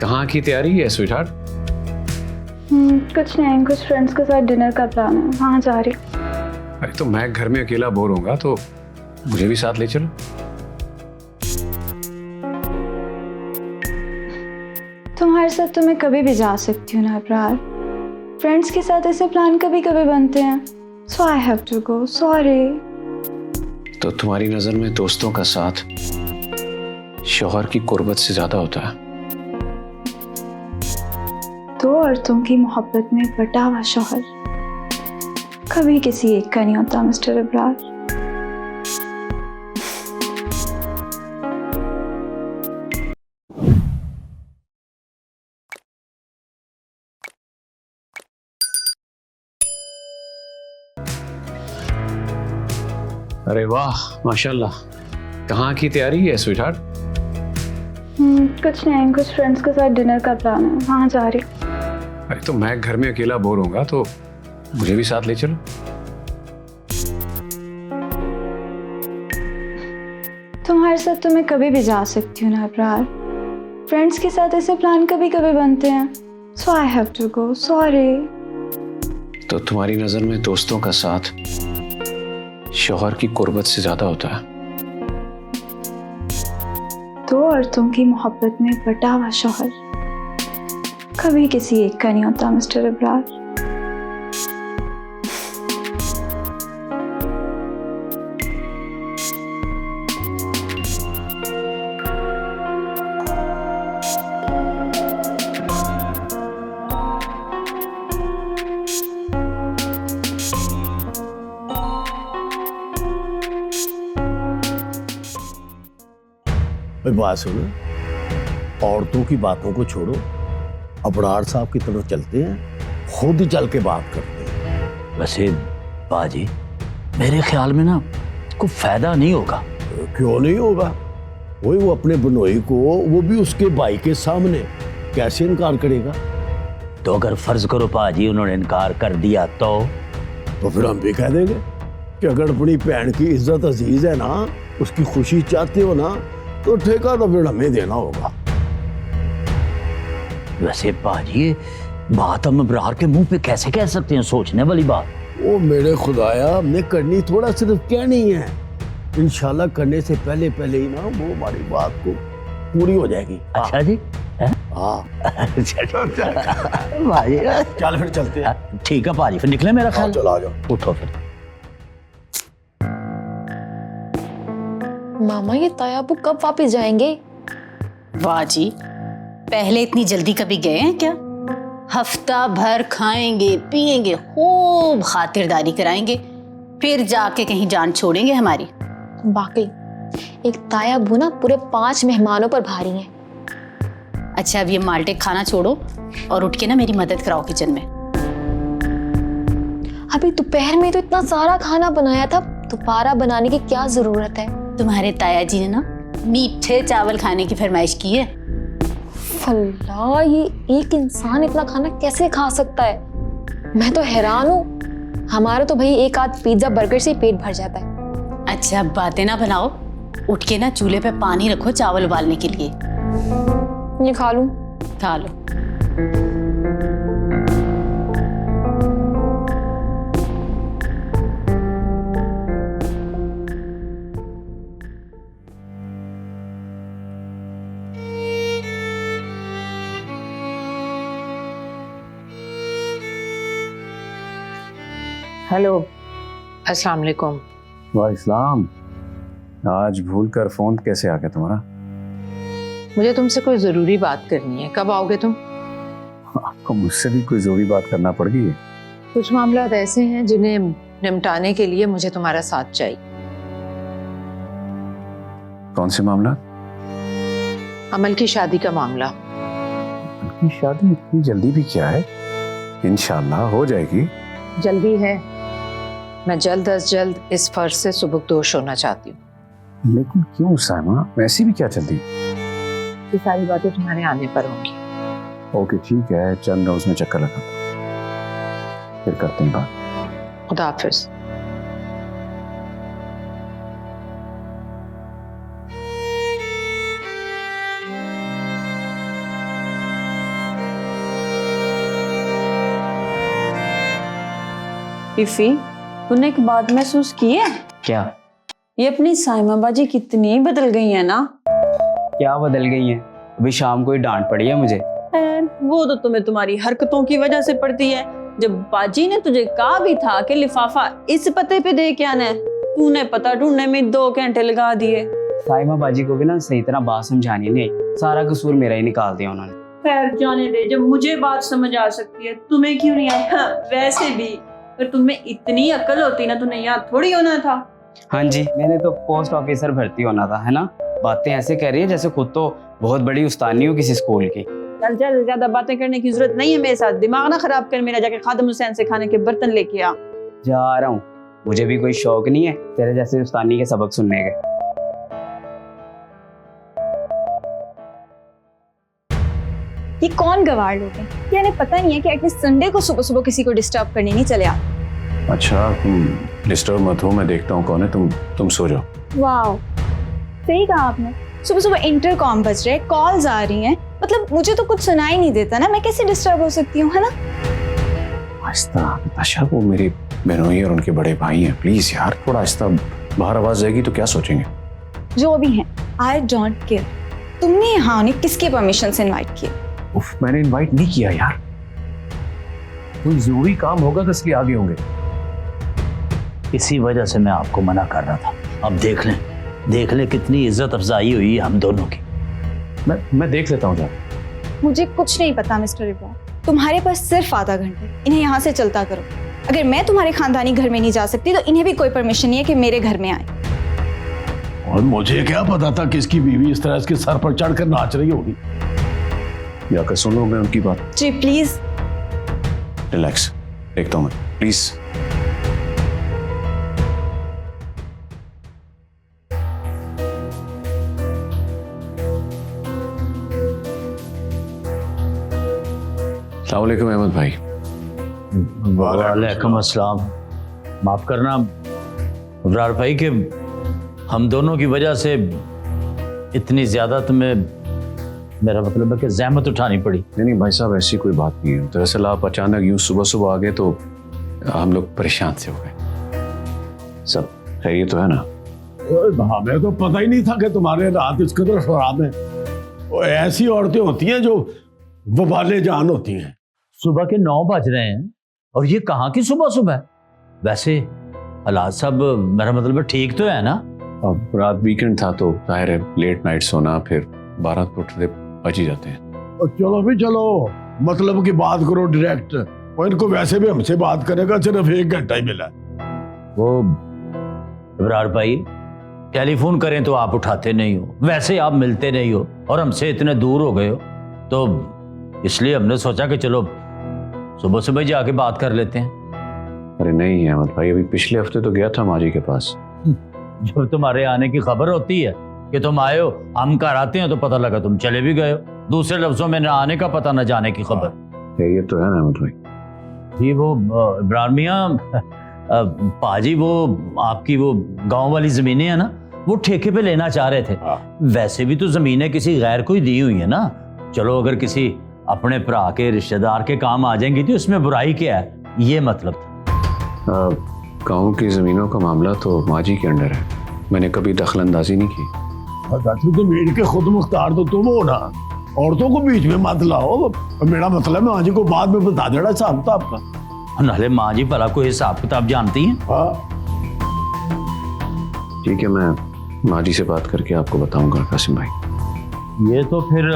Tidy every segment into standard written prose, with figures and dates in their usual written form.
कहाँ की तैयारी है स्वीटहार्ट? कुछ नहीं, कुछ फ्रेंड्स के साथ डिनर का प्लान है, वहाँ जा रही। अरे तो मैं घर में अकेला बोर होऊंगा तो मुझे भी साथ ले चलो। तुम्हारे साथ तो मैं कभी भी जा सकती हूँ ना अब्रार। फ्रेंड्स के साथ ऐसे प्लान कभी कभी बनते हैं, so I have to go, sorry. तो तुम्हारी नजर में दोस्तों का साथ शौहर की कुर्बत से ज्यादा होता है? दो औरतों की मोहब्बत में बटा हुआ शौहर कभी किसी एक का नहीं होता मिस्टर अब्रार। अरे वाह माशाल्लाह, कहाँ की तैयारी है स्वीटहार्ट? कुछ नहीं, कुछ फ्रेंड्स के साथ डिनर का प्लान है, वहाँ जा रही। अरे तो मैं घर में अकेला बोर होऊंगा तो मुझे भी साथ ले चलो। तुम्हारे साथ तो मैं कभी भी जा सकती हूँ ना अब्रार। फ्रेंड्स के साथ ऐसे प्लान कभी कभी बनते हैं, so I have to go, sorry. तो तुम्हारी नजर में दोस्तों का साथ शौहर की कुर्बत से ज्यादा होता है? दो औरतों की मोहब्बत में बटा हुआ शौहर कभी किसी एक का नहीं होता मिस्टर अब्रार। बात सुनो, औरतों की बातों को छोड़ो, अबरार साहब की तरफ चलते हैं, खुद ही चल के बात करते हैं। वैसे बाजी, मेरे ख्याल में ना कोई फायदा नहीं होगा। क्यों नहीं होगा? वही वो अपने बनोई को, वो भी उसके भाई के सामने कैसे इनकार करेगा? तो अगर फर्ज करो पाजी उन्होंने इनकार कर दिया तो फिर हम भी कह देंगे कि अगर अपनी बहन की इज्जत अजीज है ना, उसकी खुशी चाहते हो ना, तो ठेका तो फिर हमें देना होगा। वैसे पाजी बात हम अबरार के मुंह पे कैसे कह सकते हैं, सोचने वाली बात। ओ मेरे खुदाया, हमने करनी थोड़ा सिर्फ कहनी है, इंशाल्लाह करने से पहले पहले ही ना वो हमारी बात को पूरी हो जाएगी। अच्छा जी, हाँ भाई चल फिर चलते हैं। ठीक है पाजी, फिर निकले मेरा ख्याल। चलो आ जाओ। उठो फिर। मामा ये तायाबू कब वापस जाएंगे? वाह जी, पहले इतनी जल्दी कभी गए हैं क्या? हफ्ता भर खाएंगे पिएंगे, खूब खातिरदारी कराएंगे, फिर जाके कहीं जान छोड़ेंगे हमारी। वाकई एक तायाबू ना पूरे 5 मेहमानों पर भारी हैं। अच्छा अब ये माल्टे खाना छोड़ो और उठ के ना मेरी मदद कराओ किचन में। अभी दोपहर में तो इतना सारा खाना बनाया था, दोबारा बनाने की क्या जरूरत है? तुम्हारे ताया जी ने ना मीठे चावल खाने की फरमाइश की है। फल्ला, ये एक इंसान इतना खाना कैसे खा सकता है? मैं तो हैरान हूँ। हमारा तो भाई एक आध पिज्जा बर्गर से ही पेट भर जाता है। अच्छा अब बातें ना बनाओ, उठ के ना चूल्हे पे पानी रखो चावल उबालने के लिए। ये खा लूं? खा लो। हेलो, अस्सलाम वालेकुम। वालेकुम। आज भूल कर फोन कैसे आ गया तुम्हारा? मुझे तुमसे कोई जरूरी बात करनी है, कब आओगे तुम? आपको मुझसे भी कोई जरूरी बात करना पड़ गई है? कुछ मामला ऐसे हैं जिन्हें निपटाने के लिए मुझे तुम्हारा साथ चाहिए। कौन से मामला? अमल की शादी का मामला। उनकी शादी इतनी जल्दी भी क्या है? इंशाल्लाह हो जाएगी। जल्दी है, मैं जल्द अज जल्द इस फर्ज से सुबुकदोश होना चाहती हूँ। लेकिन क्यों साइमा, वैसी भी क्या जल्दी? ये सारी बातें तुम्हारे आने पर होंगी। ओके ठीक है, चंद रोज में चक्कर लगा, फिर करते हैं बात। खुदा हाफिज। इफी, तूने एक बात महसूस की है? क्या? ये अपनी साइमा बाजी कितनी बदल गई है ना। क्या बदल गई है? अभी शाम को ही डांट पड़ी है मुझे। वो तो तुम्हें तुम्हारी हरकतों की वजह से पड़ती है। जब बाजी ने तुझे कहा भी था कि लिफाफा इस पते पे दे के आना है, तूने पता ढूंढने में 2 घंटे लगा दिए। साइमा बाजी को भी ना सही तरह बात समझानी नहीं, सारा कसूर मेरा ही निकाल दिया उन्होंने। खैर जाने दे, जब मुझे बात समझ आ सकती है तुम्हें क्यों नहीं आई? हाँ, वैसे भी अगर तुम्हें इतनी अकल होती ना, तुम्हें यहाँ थोड़ी होना था। हाँ जी, मैंने तो पोस्ट ऑफिसर भर्ती होना था, है ना? बातें ऐसे कर रही है जैसे खुद तो बहुत बड़ी उस्तानी हो किसी स्कूल की। चल चल, ज्यादा बातें करने की जरूरत नहीं है मेरे साथ। दिमाग ना खराब कर मेरा, जाके खादिम हुसैन से खाने के बर्तन लेके आ। जा रहा हूँ, मुझे भी कोई शौक नहीं है तेरे जैसे उस्तानी के सबक सुनने के। ये कौन गवार लोग हैं? ये इन्हें पता नहीं है कि एटलीस्ट संडे को सुबह सुबह किसी को डिस्टर्ब करने नहीं चले आते। अच्छा, तुम डिस्टर्ब मत हो, मैं देखता हूँ कौन है। तुम सो जाओ। वाह, सही कहा आपने। सुबह सुबह इंटरकॉम बज रहे, कॉल्स आ रही हैं, मतलब मुझे तो कुछ सुनाई नहीं देता ना, मैं कैसे डिस्टर्ब हो सकती हूँ, है ना? आहिस्ता आशा, वो मेरी बहनोई और उनके बड़े भाई हैं, प्लीज यार थोड़ा आहिस्ता। बाहर आवाज जाएगी तो क्या सोचेंगे? जो भी हैं, आई डोंट केयर। तुमने यहाँ उन्हें किसके परमिशन से इनवाइट किया? उफ, मैंने इनवाइट नहीं किया यार। कोई जरूरी काम होगा तो इसलिए आगे होंगे। इसी वजह से मैं आपको मना कर रहा था। अब देख लें कितनी इज्जत अफजाई हुई है हम दोनों की। मैं देख लेता हूँ जाकर। मुझे कुछ नहीं पता मिस्टर इब्राहिम, तुम्हारे पास सिर्फ आधा घंटे, इन्हें यहाँ से चलता करो। अगर मैं तुम्हारे खानदानी घर में नहीं जा सकती तो इन्हें भी कोई परमिशन नहीं है कि मेरे घर में आए। और मुझे क्या पता था कि इसकी बीवी इस तरह इसके सर पर चढ़कर नाच रही होगी। जाकर सुनो मैं उनकी बात। जी प्लीज। रिलैक्स, देखता हूँ मैं, प्लीज। अस्सलाम वालेकुम अहमद भाई। वालेकुम अस्सलाम। माफ करना अबरार भाई कि हम दोनों की वजह से इतनी ज्यादा तुम्हें, मेरा मतलब है कि जहमत उठानी पड़ी। नहीं भाई साहब, ऐसी कोई बात नहीं है। दरअसल आप अचानक यूं सुबह सुबह आ गए तो हम लोग परेशान से हो गए। सब खैरियत तो है ना? हमें तो पता ही नहीं था कि तुम्हारे रात इस कदर खराब है। वो ऐसी औरतें होती हैं जो वबाले जान होती हैं। सुबह के 9 बज रहे हैं और ये कहाँ की सुबह सुबह? वैसे हालात सब मेरा मतलब ठीक तो है ना? अब रात वीकेंड था तो जाहिर है लेट नाइट सोना, फिर 12 तो उठते बच ही जाते हैं। और चलो भी चलो, मतलब की बात करो डायरेक्ट। और इनको वैसे भी हमसे बात करेगा सिर्फ 1 घंटा ही मिला। वो अबरार भाई, टेलीफोन करें तो आप उठाते नहीं हो, वैसे आप मिलते नहीं हो और हमसे इतने दूर हो गए हो, तो इसलिए हमने सोचा कि चलो सुबह सुबह जाके बात कर लेते हैं। अरे नहीं अहमद भाई, अभी पिछले हफ्ते तो गया था माजी के पास। जब तुम्हारे आने की खबर होती है कि तुम आए हो, हम घर आते हैं तो पता लगा तुम चले भी गए हो। दूसरे लफ्जों में न आने का पता न जाने की खबर। ये तो है ना अहमद भाई। जी वो इब्रार मियां, पाजी वो आपकी वो गांव वाली जमीनें है ना, वो ठेके पे लेना चाह रहे थे। वैसे भी तो जमीनें किसी गैर को ही दी हुई है ना। चलो अगर किसी अपने भरा के रिश्तेदार के काम आ जाएंगी तो इसमें बुराई क्या है, ये मतलब था। गाँव की जमीनों का मामला तो माजी के अंडर है, मैंने कभी दखल अंदाजी नहीं की। तो मेरे के खुद मुख्तार तो तुम हो ना, औरतों को बीच में मत लाओ। मेरा मतलब है माजी को बाद में बता देना हिसाब किताब का। नाले माँ जी भला कोई हिसाब किताब जानती हैं? हाँ ठीक है, मैं माजी से बात करके आपको बताऊंगा कासिम भाई। ये तो फिर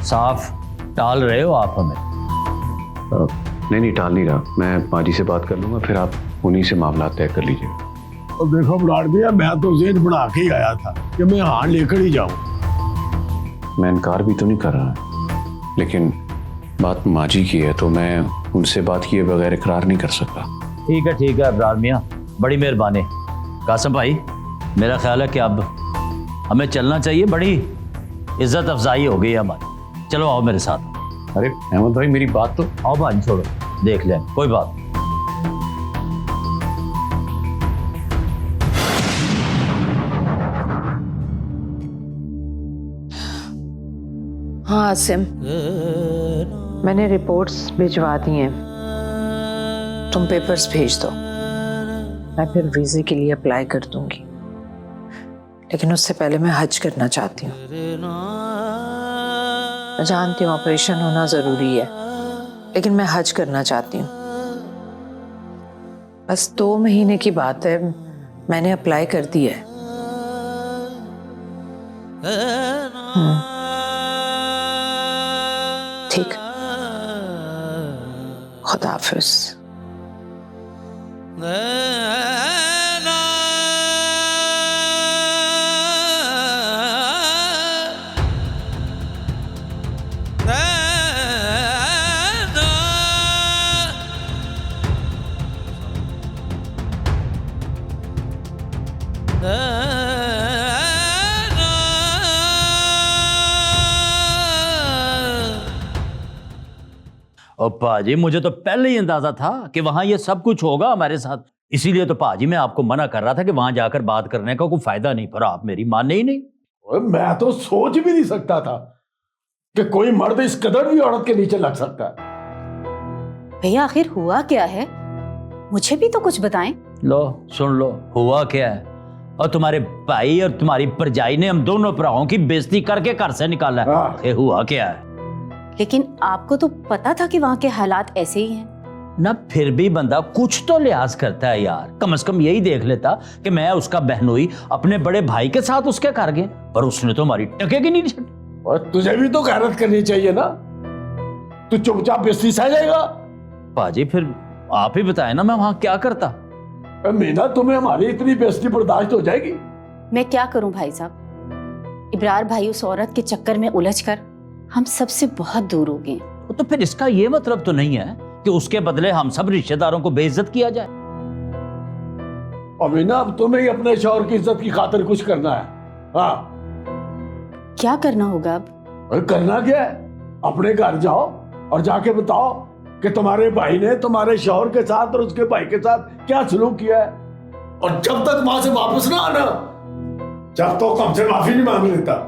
साफ टाल रहे हो आप हमें। नहीं टाल नहीं रहा, मैं माजी से बात कर लूंगा, फिर आप उन्हीं से मामला तय कर लीजिएगा। और देखो बराड़ भैया, मैं तो जेन बना के ही आया था कि मैं हाँ लेकर ही जाऊं। मैं इनकार भी तो नहीं कर रहा, लेकिन बात माजी की है तो मैं उनसे बात किए बगैर इकरार नहीं कर सकता। ठीक है अबरार मियां, बड़ी मेहरबानी। कासिम भाई, मेरा ख्याल है कि अब हमें चलना चाहिए, बड़ी इज्जत अफजाई हो गई है हमारी। चलो आओ मेरे साथ। अरे अहमद भाई मेरी बात तो। आओ भाई, छोड़ो, देख लें, कोई बात। हाँ आसिम, मैंने रिपोर्ट्स भिजवा दी हैं। तुम पेपर्स भेज दो, मैं फिर वीजे के लिए अप्लाई कर दूंगी। लेकिन उससे पहले मैं हज करना चाहती हूँ। मैं जानती हूँ ऑपरेशन होना जरूरी है, लेकिन मैं हज करना चाहती हूँ। बस 2 महीने की बात है, मैंने अप्लाई कर दी है। ठीक, खुदा हाफिज। और पाजी मुझे तो पहले ही अंदाजा था कि वहां ये सब कुछ होगा हमारे साथ, इसीलिए तो पाजी मैं आपको मना कर रहा था कि वहां जाकर बात करने का कोई फायदा नहीं, पर आप मेरी माने ही नहीं। ओए, मैं तो सोच भी नहीं सकता था कि कोई मर्द इस कदर भी औरत के नीचे लग सकता है। भैया आखिर हुआ क्या है, मुझे भी तो कुछ बताएं। लो सुन लो, हुआ क्या है। और तुम्हारे भाई और तुम्हारी परजाई ने हम दोनों भराओं की बेइज्जती करके घर से निकाला है। हाँ। आखिर हुआ क्या है लेकिन आपको तो पता था कि वहां के हालात ऐसे ही हैं। ना, फिर भी बंदा कुछ तो लिहाज करता है यार। कम से कम यही देख लेता कि मैं उसका बहनोई अपने बड़े भाई के साथ उसके घर गए, पर उसने तो हमारी टकेगी नहीं छड़ी। और तुझे भी तो गैरत करनी चाहिए ना, तू चुपचाप बेइज्जती सह जाएगा। पाजी फिर आप ही बताए ना मैं वहां क्या करता। मीना, तुम्हें हमारी इतनी बेइज्जती बर्दाश्त हो जाएगी? मैं क्या करूं भाई साहब, इब्रार भाई उस औरत के चक्कर में उलझकर हम सबसे बहुत दूर हो गए। तो फिर इसका ये मतलब तो नहीं है कि उसके बदले हम सब रिश्तेदारों को बेइज्जत किया जाए। और मीना, अब तुम्हें ही अपने शौहर की इज्जत की खातिर कुछ करना है। हाँ, क्या करना होगा अब? और करना क्या है, अपने घर जाओ और जाके बताओ कि तुम्हारे भाई ने तुम्हारे शौहर के साथ और उसके भाई के साथ क्या सलूक किया है। और जब तक वहां से वापस ना आना, जब तो हमसे माफी नहीं मांग लेता।